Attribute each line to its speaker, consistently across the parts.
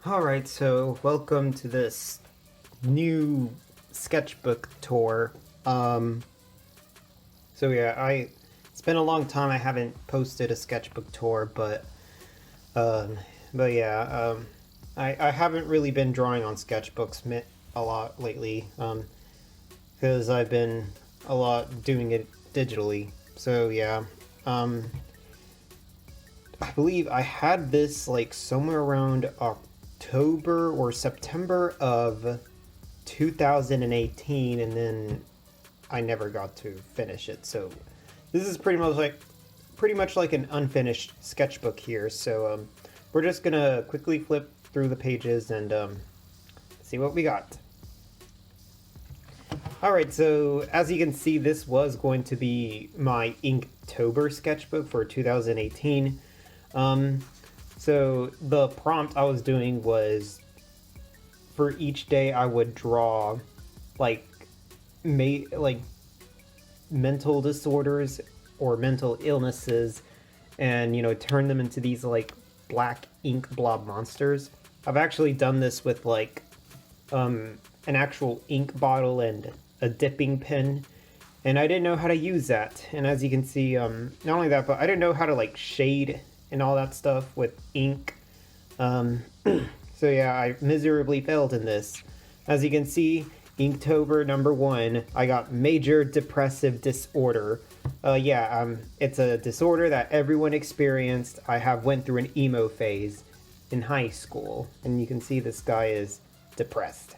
Speaker 1: Alright, so welcome to this new sketchbook tour. So yeah, it's been a long time I haven't posted a sketchbook tour, um, but yeah, I haven't really been drawing on sketchbooks a lot lately, because I've been a lot doing it digitally. So yeah, I believe I had this like somewhere around October or September of 2018, and then I never got to finish it. So this is pretty much like an unfinished sketchbook here. So we're just gonna quickly flip through the pages and see what we got. Alright, so as you can see, this was going to be my Inktober sketchbook for 2018. So the prompt I was doing was, for each day I would draw like mental disorders or mental illnesses, and turn them into these like black ink blob monsters. I've actually done this with like an actual ink bottle and a dipping pen, and I didn't know how to use that. And as you can see, not only that, but I didn't know how to like shade and all that stuff with ink. So yeah, I miserably failed in this. As you can see, Inktober number 1, I got major depressive disorder. It's a disorder that everyone experienced. I have went through an emo phase in high school, and you can see this guy is depressed.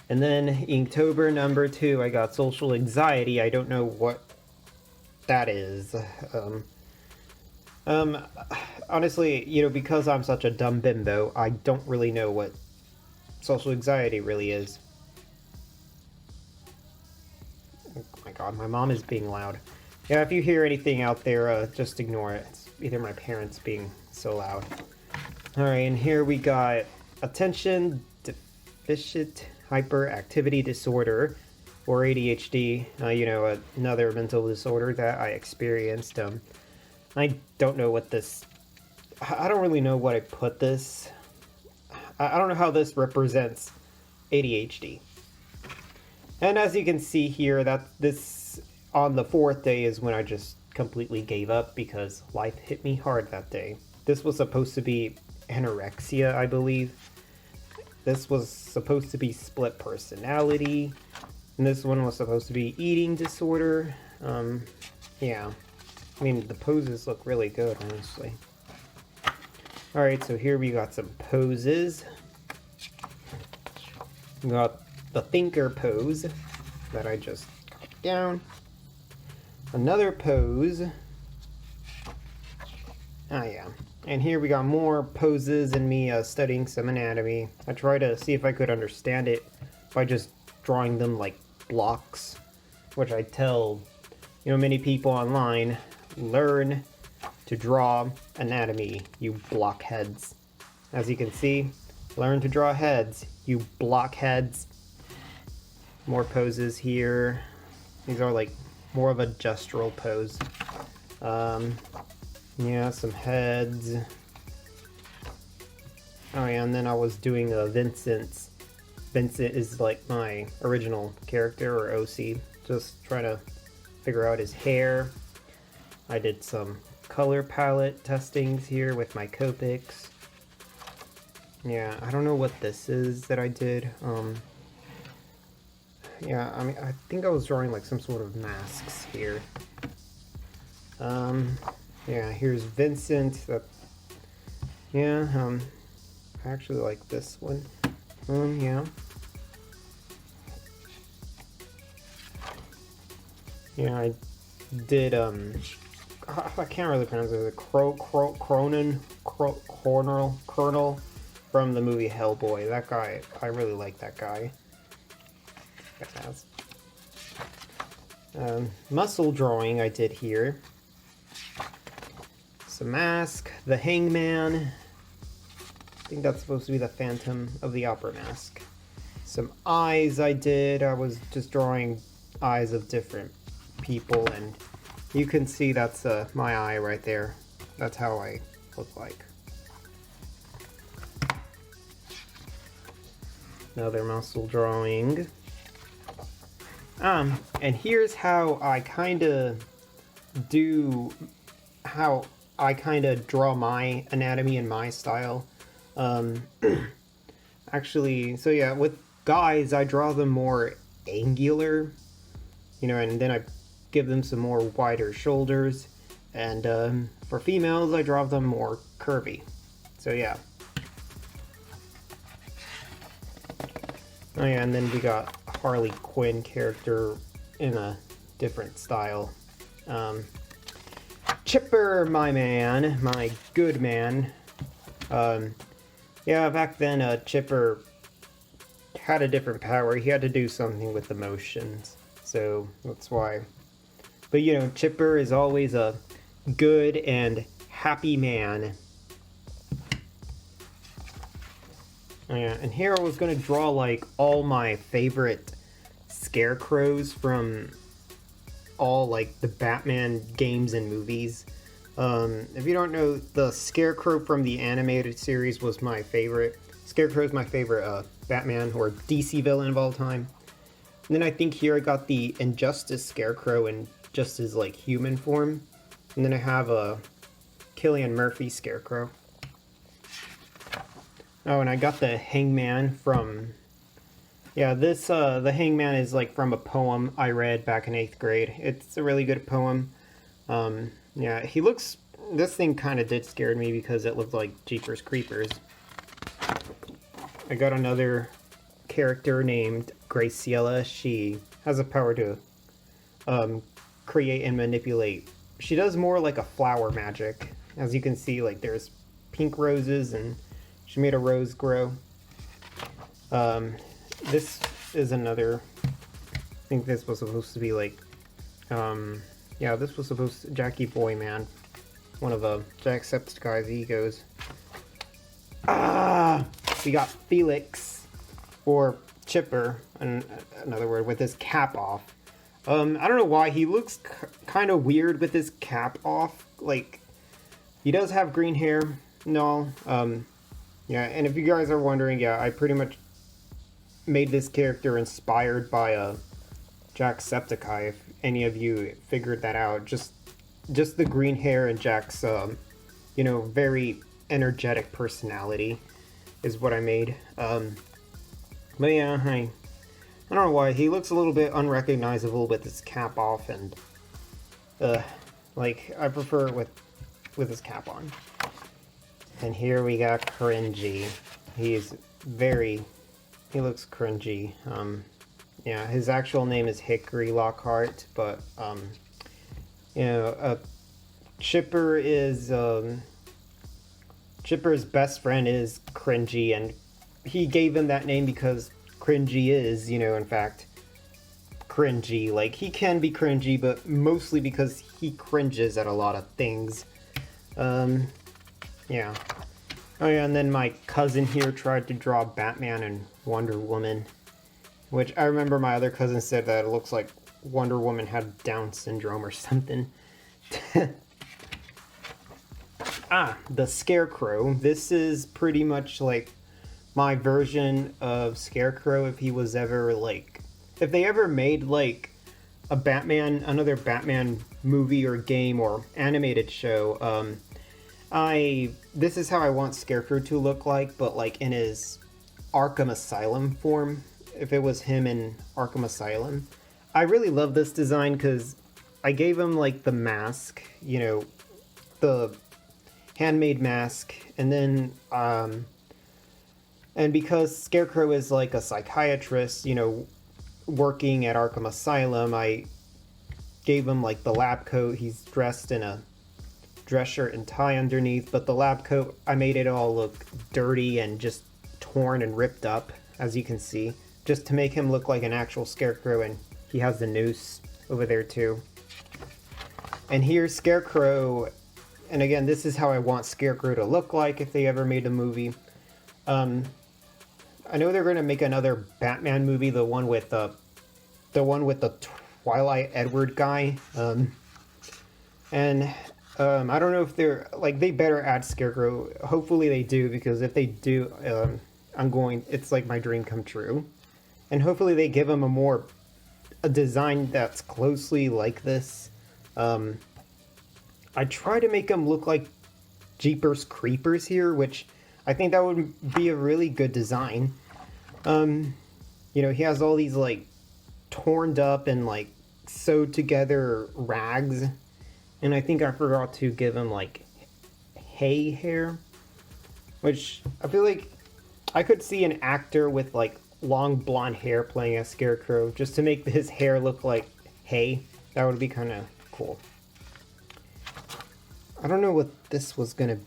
Speaker 1: And then Inktober number 2, I got social anxiety. I don't know what that is. Honestly, because I'm such a dumb bimbo, I don't really know what social anxiety really is. Oh my god, my mom is being loud. Yeah, if you hear anything out there, just ignore it. It's either my parents being so loud. Alright, and here we got attention deficit hyperactivity disorder, or ADHD, another mental disorder that I experienced. I don't know what this... I don't really know what I put this... I don't know how this represents ADHD. And as you can see here, that this, on the 4th day, is when I just completely gave up because life hit me hard that day. This was supposed to be anorexia, I believe. This was supposed to be split personality. And this one was supposed to be eating disorder. Yeah. I mean, the poses look really good, honestly. Alright, so here we got some poses. We got the thinker pose that I just copied down. Another pose. Ah, yeah. And here we got more poses and me studying some anatomy. I tried to see if I could understand it by just drawing them like blocks, which I tell, many people online, learn to draw anatomy, you blockheads. As you can see, learn to draw heads, you blockheads. More poses here. These are like more of a gestural pose. Yeah, some heads. Oh yeah, and then I was doing Vincent's. Vincent is like my original character, or OC. Just trying to figure out his hair. I did some color palette testings here with my Copics. Yeah, I don't know what this is that I did. Yeah, I mean, I think I was drawing like some sort of masks here. Yeah, here's Vincent. Yeah, I actually like this one. Yeah. Yeah, I did, I can't really pronounce it. Colonel from the movie Hellboy. That guy, I really like that guy. Muscle drawing I did here. Some mask, the Hangman. I think that's supposed to be the Phantom of the Opera mask. Some eyes I did. I was just drawing eyes of different people, and you can see that's my eye right there. That's how I look like. Another muscle drawing. And here's how I kind of draw my anatomy and my style. Actually, so yeah, with guys, I draw them more angular, and then I give them some more wider shoulders. And for females, I draw them more curvy. So yeah. Oh yeah, and then we got a Harley Quinn character in a different style. Chipper, my man, my good man. Yeah, back then, Chipper had a different power. He had to do something with emotions, so that's why. But Chipper is always a good and happy man. Oh, yeah, and here I was gonna draw like all my favorite Scarecrows from all like the Batman games and movies. If you don't know, the Scarecrow from the animated series was my favorite. Scarecrow is my favorite Batman or DC villain of all time. And then I think here I got the Injustice Scarecrow in just his like human form. And then I have a Cillian Murphy Scarecrow. Oh, and I got the Hangman from... Yeah, this, the Hangman is like from a poem I read back in 8th grade. It's a really good poem. Yeah, he looks... This thing kind of did scare me because it looked like Jeepers Creepers. I got another character named Graciela. She has a power to create and manipulate. She does more like a flower magic. As you can see, like there's pink roses and she made a rose grow. This is another... I think this was supposed to be like... yeah, this was supposed to... Jackie Boyman. One of Jacksepticeye's egos. We got Felix, or Chipper, in another word, with his cap off. I don't know why, he looks kind of weird with his cap off. Like, he does have green hair and all. Yeah, and if you guys are wondering, yeah, I pretty much made this character inspired by Jacksepticeye, if any of you figured that out. Just the green hair and Jack's, very energetic personality is what I made. But yeah, I don't know why, he looks a little bit unrecognizable with his cap off, and like, I prefer it with his cap on. And here we got Cringy. He looks cringy. Yeah, his actual name is Hickory Lockhart, but Chipper's best friend is Cringy, and he gave him that name because Cringy is, in fact, cringy. Like, he can be cringy, but mostly because he cringes at a lot of things. Yeah. Oh yeah, and then my cousin here tried to draw Batman and Wonder Woman, which I remember my other cousin said that it looks like Wonder Woman had Down syndrome or something. The Scarecrow. This is pretty much like my version of Scarecrow if he was ever like... If they ever made like another Batman movie or game or animated show, this is how I want Scarecrow to look like, but like in his Arkham Asylum form, if it was him in Arkham Asylum. I really love this design because I gave him like the mask, the handmade mask, and then, and because Scarecrow is like a psychiatrist, working at Arkham Asylum, I gave him like the lab coat. He's dressed in a dress shirt and tie underneath, but the lab coat, I made it all look dirty and just torn and ripped up, as you can see, just to make him look like an actual Scarecrow, and he has the noose over there too. And here's Scarecrow, and again, this is how I want Scarecrow to look like if they ever made a movie. I know they're going to make another Batman movie, the one with the Twilight Edward guy, and I don't know if they're, like, they better add Scarecrow. Hopefully they do, because if they do, it's like my dream come true. And hopefully they give him a design that's closely like this. I try to make him look like Jeepers Creepers here, which I think that would be a really good design. You know, he has all these like torn up and like sewed together rags, and I think I forgot to give him like hay hair, which I feel like I could see an actor with like long blonde hair playing a Scarecrow just to make his hair look like hay. That would be kind of cool. I don't know what this was gonna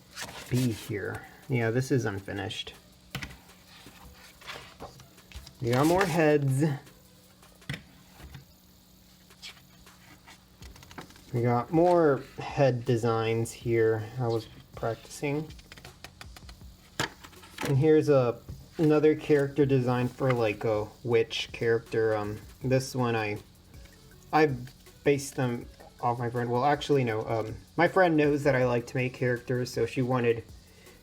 Speaker 1: be here. Yeah, this is unfinished. We got more heads. We got more head designs here. I was practicing. And here's another character design for like a witch character. This one I based them off my friend. Well, actually no. My friend knows that I like to make characters, so she wanted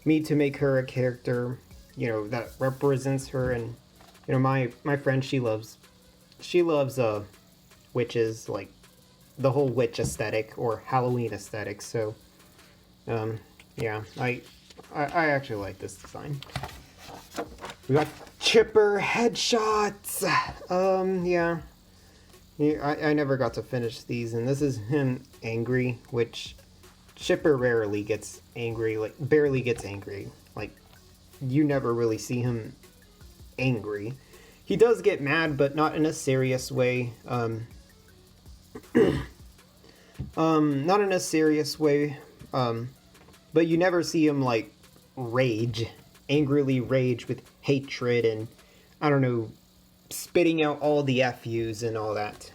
Speaker 1: me to make her a character, you know, that represents her. And you know, my friend, she loves witches, like the whole witch aesthetic or Halloween aesthetic. So yeah, I actually like this design. We got Chipper headshots. Yeah, I never got to finish these, and this is him angry, which Chipper rarely gets angry, like barely gets angry. Like you never really see him angry. He does get mad, but not in a serious way. Not in a serious way. But you never see him like angrily rage with hatred and, I don't know, spitting out all the FUs and all that.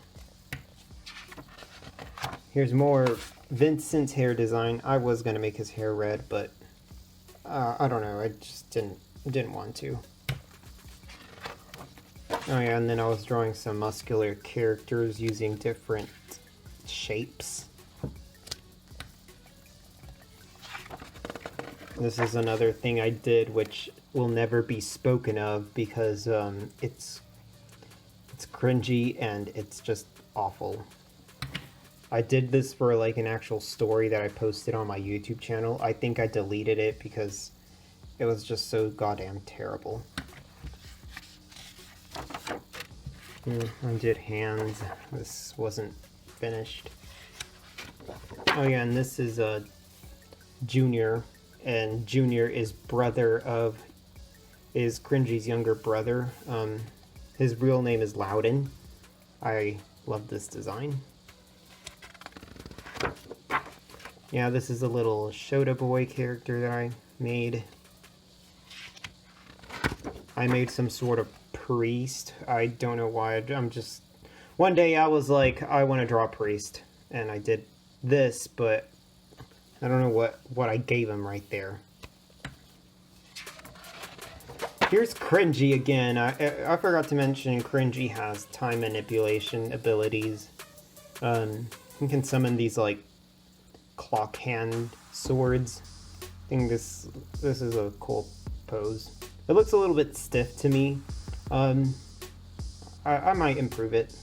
Speaker 1: Here's more Vincent's hair design. I was gonna make his hair red, but I don't know. I just didn't want to. Oh yeah, and then I was drawing some muscular characters using different shapes. This is another thing I did which will never be spoken of because it's cringy and it's just awful. I did this for like an actual story that I posted on my YouTube channel. I think I deleted it because it was just so goddamn terrible. I did hands. This wasn't finished. Oh yeah, and this is Junior, and Junior is Cringy's younger brother. His real name is Loudon. I love this design. Yeah, this is a little Shota boy character that I made. I made some sort of priest. I don't know why. One day I was like, I want to draw a priest, and I did this, but I don't know what I gave him right there. Here's Cringy again. I forgot to mention Cringy has time manipulation abilities. He can summon these like clock hand swords. I think this is a cool pose. It looks a little bit stiff to me. I might improve it.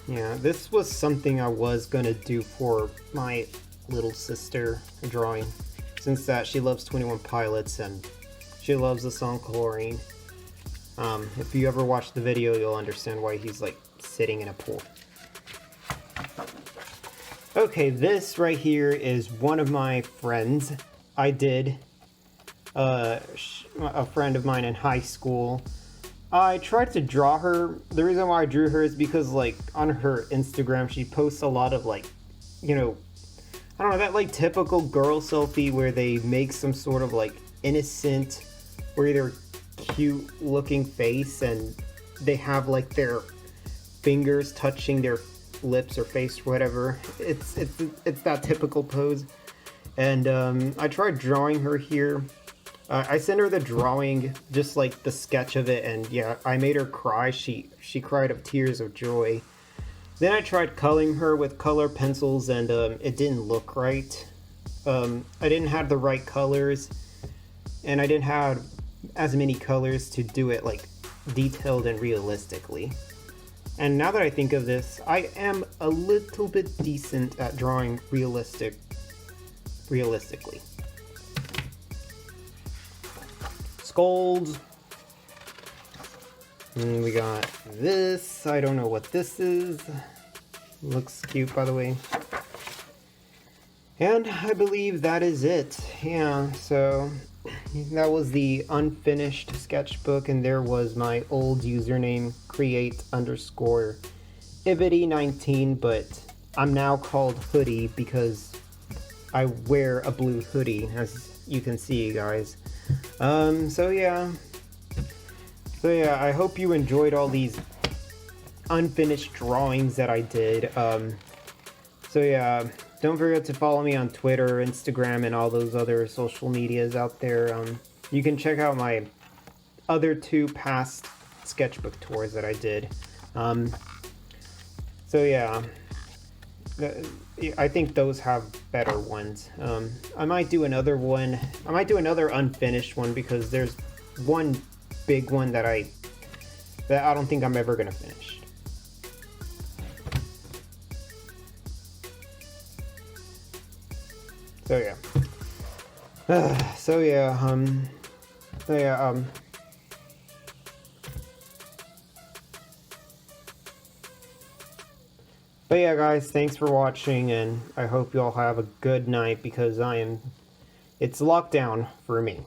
Speaker 1: Yeah, this was something I was gonna do for my little sister drawing, since that she loves 21 Pilots and she loves the song Chlorine. If you ever watch the video, you'll understand why he's like sitting in a pool. Okay, this right here is one of my friends. I did a friend of mine in high school. I tried to draw her. The reason why I drew her is because like on her Instagram she posts a lot of like, you know, I don't know, that like typical girl selfie where they make some sort of like innocent or either cute looking face and they have like their fingers touching their lips or face or whatever. It's that typical pose. And I tried drawing her here. I sent her the drawing, just like the sketch of it, and yeah, I made her cry. She cried of tears of joy. Then I tried coloring her with color pencils, and it didn't look right. I didn't have the right colors, and I didn't have as many colors to do it like detailed and realistically. And now that I think of this, I am a little bit decent at drawing realistically. Scolds. And we got this. I don't know what this is. Looks cute, by the way. And I believe that is it. Yeah, so that was the unfinished sketchbook, and there was my old username, create_ibity19, but I'm now called Hoodie because I wear a blue hoodie, as you can see, guys. So yeah, I hope you enjoyed all these unfinished drawings that I did. So yeah, don't forget to follow me on Twitter, Instagram, and all those other social medias out there. You can check out my other 2 past sketchbook tours that I did. So yeah, I think those have better ones. I might do another one. I might do another unfinished one because there's one big one that I don't think I'm ever gonna finish. So yeah. But yeah, guys, thanks for watching, and I hope you all have a good night because it's lockdown for me.